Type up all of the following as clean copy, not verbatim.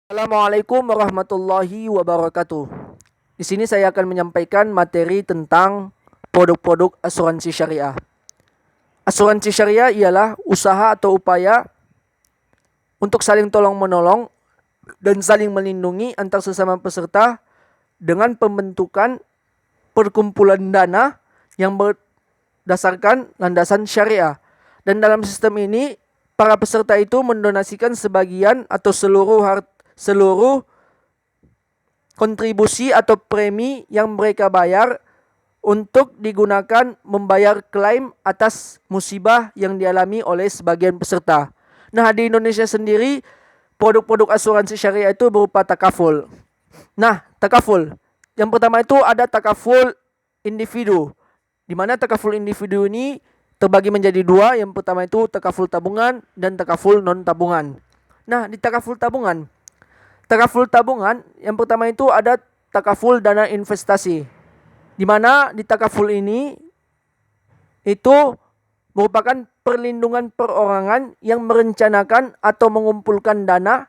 Assalamualaikum warahmatullahi wabarakatuh. Di sini saya akan menyampaikan materi tentang produk-produk asuransi syariah. Asuransi syariah ialah usaha atau upaya untuk saling tolong-menolong dan saling melindungi antar sesama peserta dengan pembentukan perkumpulan dana yang berdasarkan landasan syariah. Dan dalam sistem ini, para peserta itu mendonasikan sebagian atau seluruh kontribusi atau premi yang mereka bayar untuk digunakan membayar klaim atas musibah yang dialami oleh sebagian peserta. Nah, di Indonesia sendiri, produk-produk asuransi syariah itu berupa takaful. Nah, takaful. Yang pertama itu ada takaful individu. Di mana takaful individu ini terbagi menjadi dua. Yang pertama itu takaful tabungan dan takaful non-tabungan. Nah, di takaful tabungan yang pertama itu ada takaful dana investasi. Di mana di takaful ini itu merupakan perlindungan perorangan yang merencanakan atau mengumpulkan dana,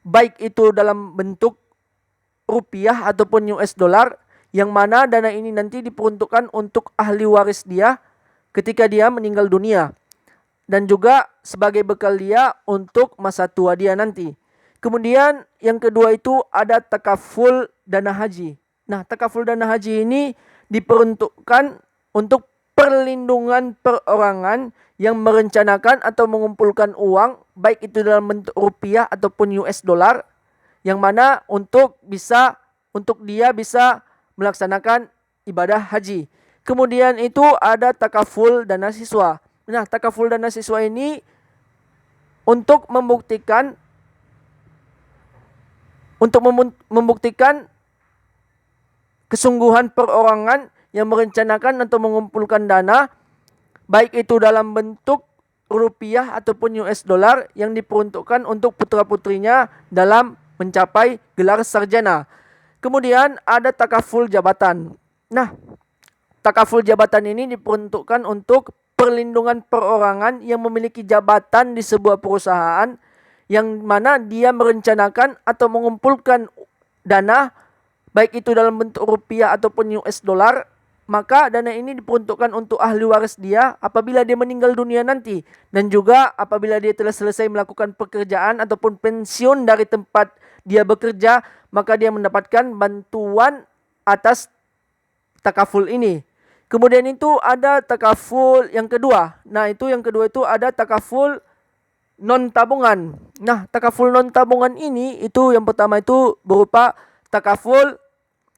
baik itu dalam bentuk rupiah ataupun US dollar, yang mana dana ini nanti diperuntukkan untuk ahli waris dia ketika dia meninggal dunia, dan juga sebagai bekal dia untuk masa tua dia nanti. Kemudian yang kedua itu ada takaful dana haji. Nah, takaful dana haji ini diperuntukkan untuk perlindungan perorangan yang merencanakan atau mengumpulkan uang, baik itu dalam bentuk rupiah ataupun US dollar, yang mana untuk dia bisa melaksanakan ibadah haji. Kemudian itu ada takaful dana siswa. Nah, takaful dana siswa ini untuk membuktikan kesungguhan perorangan yang merencanakan atau mengumpulkan dana, baik itu dalam bentuk rupiah ataupun US dollar, yang diperuntukkan untuk putra-putrinya dalam mencapai gelar sarjana. Kemudian ada takaful jabatan. Nah, takaful jabatan ini diperuntukkan untuk perlindungan perorangan yang memiliki jabatan di sebuah perusahaan, yang mana dia merencanakan atau mengumpulkan dana, baik itu dalam bentuk rupiah ataupun US dollar, maka dana ini diperuntukkan untuk ahli waris dia apabila dia meninggal dunia nanti, dan juga apabila dia telah selesai melakukan pekerjaan ataupun pensiun dari tempat dia bekerja, maka dia mendapatkan bantuan atas takaful ini. Kemudian itu ada takaful yang kedua. Nah, itu yang kedua itu ada takaful non-tabungan. Nah, takaful non-tabungan ini itu yang pertama itu berupa takaful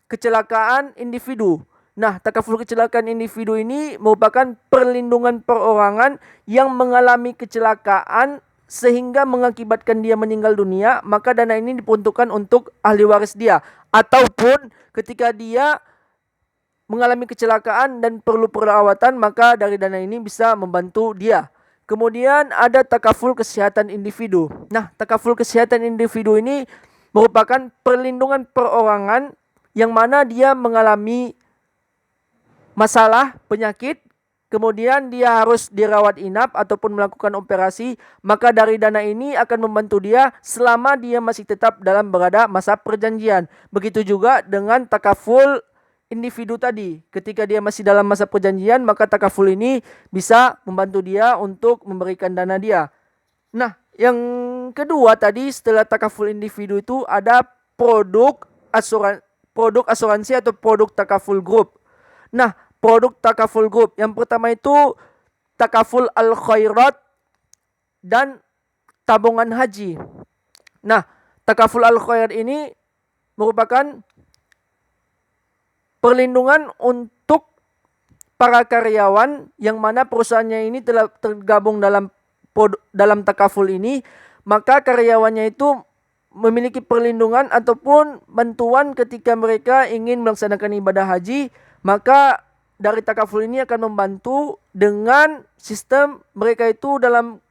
kecelakaan individu. Nah, takaful kecelakaan individu ini merupakan perlindungan perorangan yang mengalami kecelakaan sehingga mengakibatkan dia meninggal dunia, maka dana ini diperuntukkan untuk ahli waris dia. Ataupun ketika dia mengalami kecelakaan dan perlu perawatan, maka dari dana ini bisa membantu dia. Kemudian ada takaful kesehatan individu. Nah, takaful kesehatan individu ini merupakan perlindungan perorangan yang mana dia mengalami masalah penyakit, kemudian dia harus dirawat inap ataupun melakukan operasi, maka dari dana ini akan membantu dia selama dia masih tetap dalam berada masa perjanjian. Begitu juga dengan takaful individu tadi, ketika dia masih dalam masa perjanjian, maka takaful ini bisa membantu dia untuk memberikan dana dia. Nah, yang kedua tadi setelah takaful individu itu ada produk asuransi atau produk takaful grup. Nah, produk takaful grup yang pertama itu takaful al-khairat dan tabungan haji. Nah, takaful al-khairat ini merupakan perlindungan untuk para karyawan yang mana perusahaannya ini telah tergabung dalam takaful ini, maka karyawannya itu memiliki perlindungan ataupun bantuan ketika mereka ingin melaksanakan ibadah haji, maka dari takaful ini akan membantu dengan sistem mereka itu dalam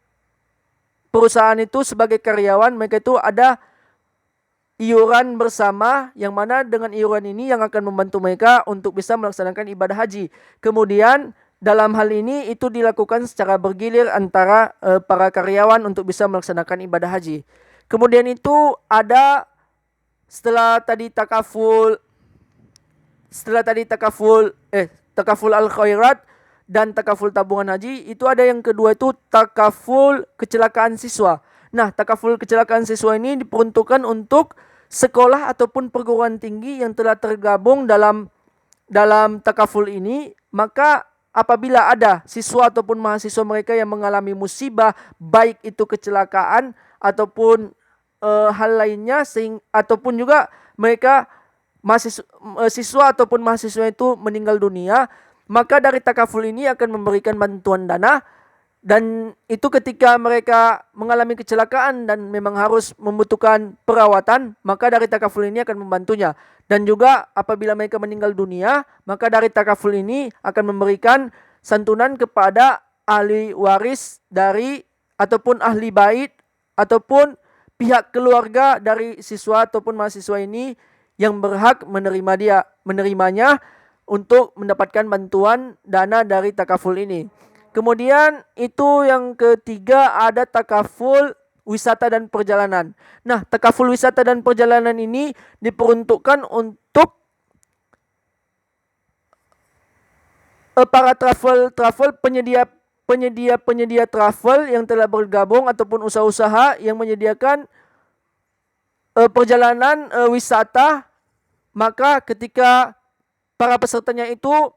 perusahaan itu sebagai karyawan, mereka itu ada iuran bersama, yang mana dengan iuran ini yang akan membantu mereka untuk bisa melaksanakan ibadah haji. Kemudian dalam hal ini itu dilakukan secara bergilir antara para karyawan untuk bisa melaksanakan ibadah haji. Kemudian itu ada setelah tadi takaful al khairat dan takaful tabungan haji, itu ada yang kedua itu takaful kecelakaan siswa. Nah, takaful kecelakaan siswa ini diperuntukkan untuk sekolah ataupun perguruan tinggi yang telah tergabung dalam takaful ini. Maka apabila ada siswa ataupun mahasiswa mereka yang mengalami musibah, baik itu kecelakaan ataupun hal lainnya, ataupun juga mereka siswa ataupun mahasiswa itu meninggal dunia, maka dari takaful ini akan memberikan bantuan dana. Dan itu ketika mereka mengalami kecelakaan dan memang harus membutuhkan perawatan, maka dari takaful ini akan membantunya. Dan juga apabila mereka meninggal dunia, maka dari takaful ini akan memberikan santunan kepada ahli waris dari ataupun ahli bait ataupun pihak keluarga dari siswa ataupun mahasiswa ini yang berhak menerimanya untuk mendapatkan bantuan dana dari takaful ini. Kemudian itu yang ketiga ada takaful wisata dan perjalanan. Nah, takaful wisata dan perjalanan ini diperuntukkan untuk para travel penyedia travel yang telah bergabung ataupun usaha-usaha yang menyediakan perjalanan wisata. Maka ketika para pesertanya itu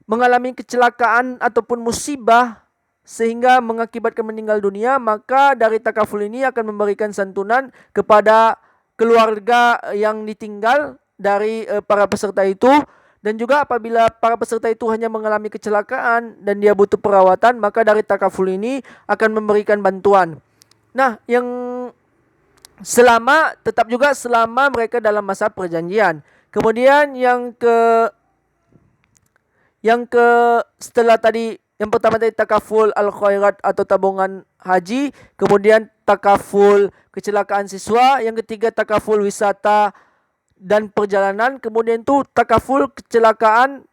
mengalami kecelakaan ataupun musibah sehingga mengakibatkan meninggal dunia, maka dari takaful ini akan memberikan santunan kepada keluarga yang ditinggal dari para peserta itu. Dan juga apabila para peserta itu hanya mengalami kecelakaan dan dia butuh perawatan, maka dari takaful ini akan memberikan bantuan. Nah, yang tetap juga selama mereka dalam masa perjanjian. Kemudian yang setelah tadi, yang pertama tadi takaful al khairat atau tabungan haji, kemudian takaful kecelakaan siswa, yang ketiga takaful wisata dan perjalanan, kemudian itu takaful kecelakaan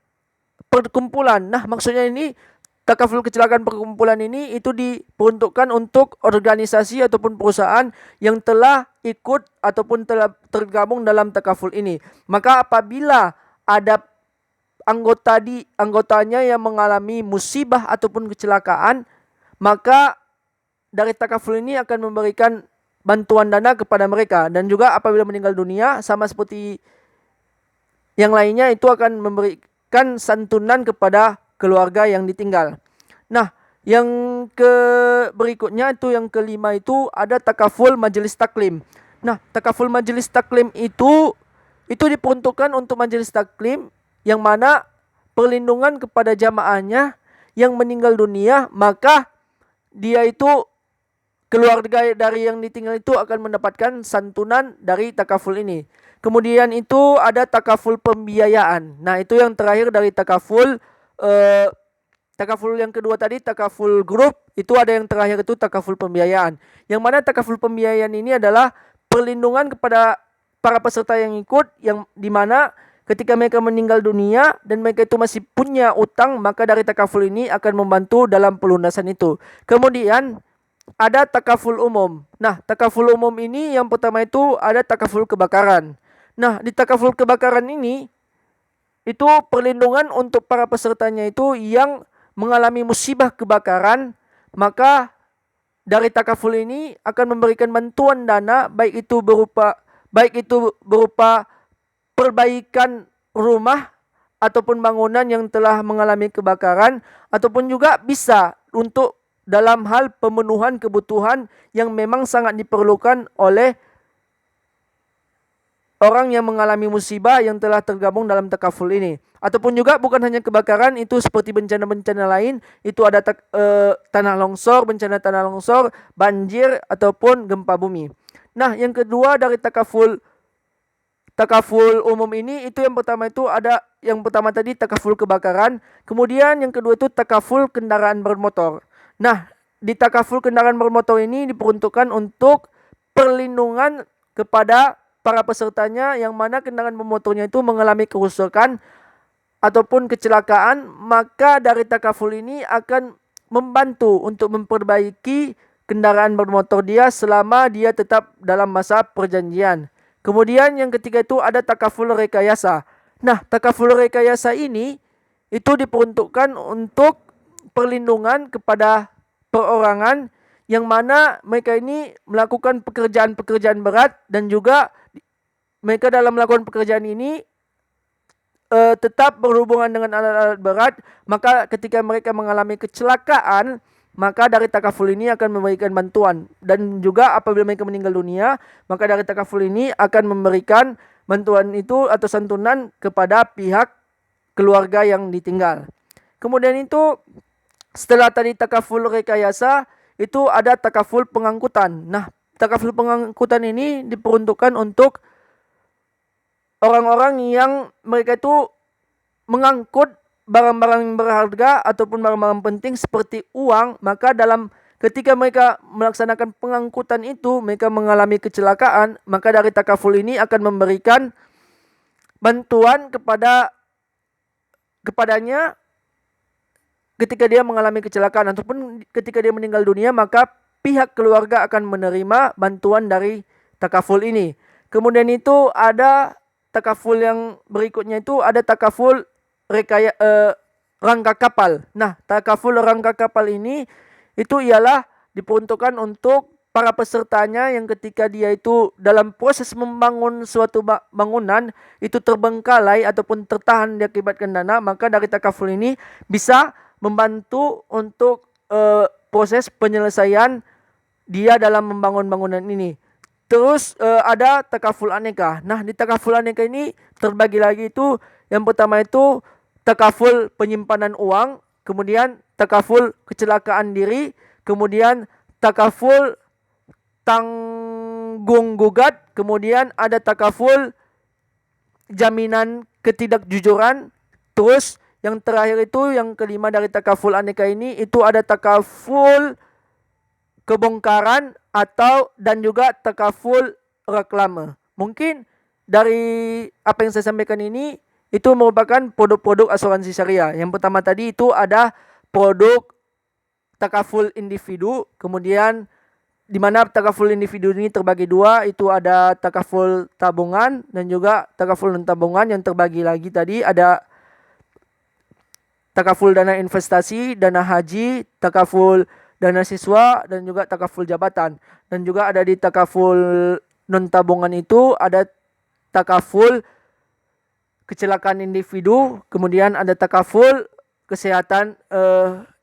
perkumpulan. Nah, maksudnya ini takaful kecelakaan perkumpulan ini itu diperuntukkan untuk organisasi ataupun perusahaan yang telah ikut ataupun telah tergabung dalam takaful ini. Maka apabila ada anggotanya yang mengalami musibah ataupun kecelakaan, maka dari takaful ini akan memberikan bantuan dana kepada mereka. Dan juga apabila meninggal dunia, sama seperti yang lainnya, itu akan memberikan santunan kepada keluarga yang ditinggal. Nah, yang berikutnya itu yang kelima itu ada takaful majelis taklim. Nah, takaful majelis taklim itu diperuntukkan untuk majelis taklim yang mana perlindungan kepada jamaahnya yang meninggal dunia, maka dia itu, keluarga dari yang ditinggal itu akan mendapatkan santunan dari takaful ini. Kemudian itu ada takaful pembiayaan. Nah, itu yang terakhir dari takaful yang kedua tadi takaful grup, itu ada yang terakhir itu takaful pembiayaan. Yang mana takaful pembiayaan ini adalah perlindungan kepada para peserta yang ikut, yang dimana ketika mereka meninggal dunia dan mereka itu masih punya utang, maka dari takaful ini akan membantu dalam pelunasan itu. Kemudian ada takaful umum. Nah, takaful umum ini yang pertama itu ada takaful kebakaran. Nah, di takaful kebakaran ini itu perlindungan untuk para pesertanya itu yang mengalami musibah kebakaran, maka dari takaful ini akan memberikan bantuan dana, baik itu berupa perbaikan rumah ataupun bangunan yang telah mengalami kebakaran, ataupun juga bisa untuk dalam hal pemenuhan kebutuhan yang memang sangat diperlukan oleh orang yang mengalami musibah yang telah tergabung dalam takaful ini. Ataupun juga bukan hanya kebakaran, itu seperti bencana-bencana lain, itu ada tanah longsor, bencana tanah longsor, banjir ataupun gempa bumi. Nah, yang kedua dari takaful umum ini, itu yang pertama itu ada, yang pertama tadi takaful kebakaran, kemudian yang kedua itu takaful kendaraan bermotor. Nah, di takaful kendaraan bermotor ini diperuntukkan untuk perlindungan kepada para pesertanya yang mana kendaraan bermotornya itu mengalami kerusakan ataupun kecelakaan, maka dari takaful ini akan membantu untuk memperbaiki kendaraan bermotor dia selama dia tetap dalam masa perjanjian. Kemudian yang ketiga itu ada takaful rekayasa. Nah, takaful rekayasa ini itu diperuntukkan untuk perlindungan kepada perorangan yang mana mereka ini melakukan pekerjaan-pekerjaan berat dan juga mereka dalam melakukan pekerjaan ini tetap berhubungan dengan alat-alat berat, maka ketika mereka mengalami kecelakaan, maka dari takaful ini akan memberikan bantuan. Dan juga apabila mereka meninggal dunia, maka dari takaful ini akan memberikan bantuan itu atau santunan kepada pihak keluarga yang ditinggal. Kemudian itu setelah tadi takaful rekayasa, itu ada takaful pengangkutan. Nah, takaful pengangkutan ini diperuntukkan untuk orang-orang yang mereka itu mengangkut barang-barang yang berharga ataupun barang-barang penting seperti uang, maka ketika mereka melaksanakan pengangkutan itu mereka mengalami kecelakaan, maka dari takaful ini akan memberikan bantuan kepadanya ketika dia mengalami kecelakaan ataupun ketika dia meninggal dunia, maka pihak keluarga akan menerima bantuan dari takaful ini. Kemudian itu ada takaful yang berikutnya itu ada takaful rangka kapal. Nah, takaful rangka kapal ini itu ialah diperuntukkan untuk para pesertanya yang ketika dia itu dalam proses membangun suatu bangunan itu terbengkalai ataupun tertahan diakibatkan dana, maka dari takaful ini bisa membantu untuk proses penyelesaian dia dalam membangun bangunan ini. Terus ada takaful aneka. Nah, di takaful aneka ini terbagi lagi itu, yang pertama itu takaful penyimpanan uang, kemudian takaful kecelakaan diri, kemudian takaful tanggung gugat, kemudian ada takaful jaminan ketidakjujuran. Terus yang terakhir itu yang kelima dari takaful aneka ini itu ada takaful kebongkaran dan juga takaful reklame. Mungkin dari apa yang saya sampaikan ini itu merupakan produk-produk asuransi syariah. Yang pertama tadi itu ada produk takaful individu, kemudian di mana takaful individu ini terbagi dua, itu ada takaful tabungan dan juga takaful non tabungan. Yang terbagi lagi tadi ada takaful dana investasi, dana haji, takaful dana siswa, dan juga takaful jabatan. Dan juga ada di takaful non tabungan itu ada takaful kecelakaan individu, kemudian ada takaful kesehatan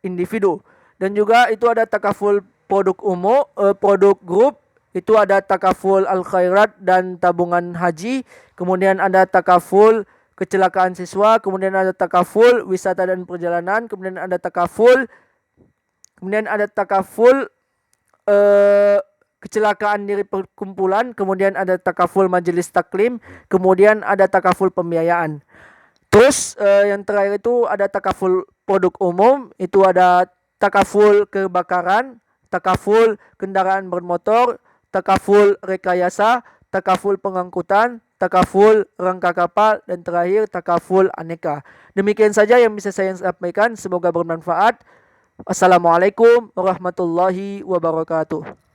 individu. Dan juga itu ada takaful produk umum, produk grup, itu ada takaful al-khairat dan tabungan haji, kemudian ada takaful kecelakaan siswa, kemudian ada takaful wisata dan perjalanan, kemudian ada takaful kecelakaan diri perkumpulan, kemudian ada takaful majelis taklim, kemudian ada takaful pembiayaan. Terus yang terakhir itu ada takaful produk umum, itu ada takaful kebakaran, takaful kendaraan bermotor, takaful rekayasa, takaful pengangkutan, takaful rangka kapal, dan terakhir takaful aneka. Demikian saja yang bisa saya sampaikan, semoga bermanfaat. Assalamualaikum warahmatullahi wabarakatuh.